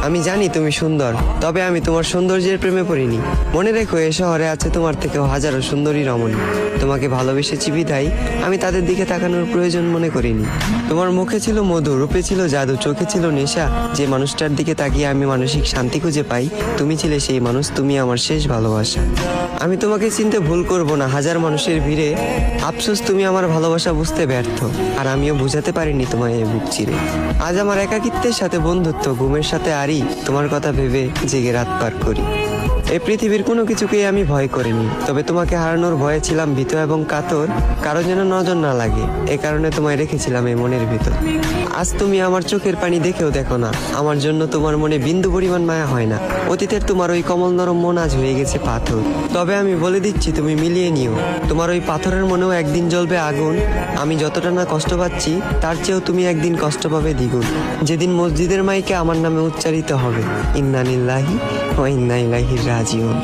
আমি জানি তুমি সুন্দর, তবে আমি তোমার সৌন্দর্যের প্রেমে পড়িনি। মনে রেখো, এ শহরে আছে তোমার থেকেও হাজারো সুন্দরী রমণী। তোমাকে ভালোবেসেছি বিধায় আমি তাদের দিকে তাকানোর প্রয়োজন মনে করিনি। তোমার মুখে ছিল মধু, রূপে ছিল জাদু, চোখে ছিল নেশা। যে মানুষটার দিকে তাকিয়ে আমি মানসিক শান্তি খুঁজে পাই, তুমি ছিলে সেই মানুষ। তুমি আমার শেষ ভালোবাসা। আমি তোমাকে চিনতে ভুল করব না হাজার মানুষের ভিড়ে। আফসোস তুমি আমার ভালোবাসা বুঝতে ব্যর্থ, আর আমিও বুঝাতে পারিনি তোমায় এই বুক চিরে। আজ আমার একাকিত্বের সাথে বন্ধুত্ব, ঘুমের সাথে আরি, তোমার কথা ভেবে জেগে রাত পার করি। এই পৃথিবীর কোনো কিছুকেই আমি ভয় করিনি, তবে তোমাকে হারানোর ভয়ে ছিলাম ভীত এবং কাতর। কারো যেন নজর না লাগে, এ কারণে তোমায় রেখেছিলাম এই মনের ভিতর। আজ তুমি আমার চোখের পানি দেখেও দেখো না, আমার জন্য তোমার মনে বিন্দু পরিমাণ মায়া হয় না। অতীতের তোমার ওই কমল নরম মন আজ হয়ে গেছে পাথর। তবে আমি বলে দিচ্ছি, তুমি মিলিয়ে নিও, তোমার ওই পাথরের মনেও একদিন জ্বলবে আগুন। আমি যতটা না কষ্ট পাচ্ছি, তার চেয়েও তুমি একদিন কষ্ট পাবে দ্বিগুণ। যেদিন মসজিদের মাইকে আমার নামে উচ্চারিত হবে, ইন্না লিল্লাহি ওয়া ইন্না ইলাইহি রাজিউন।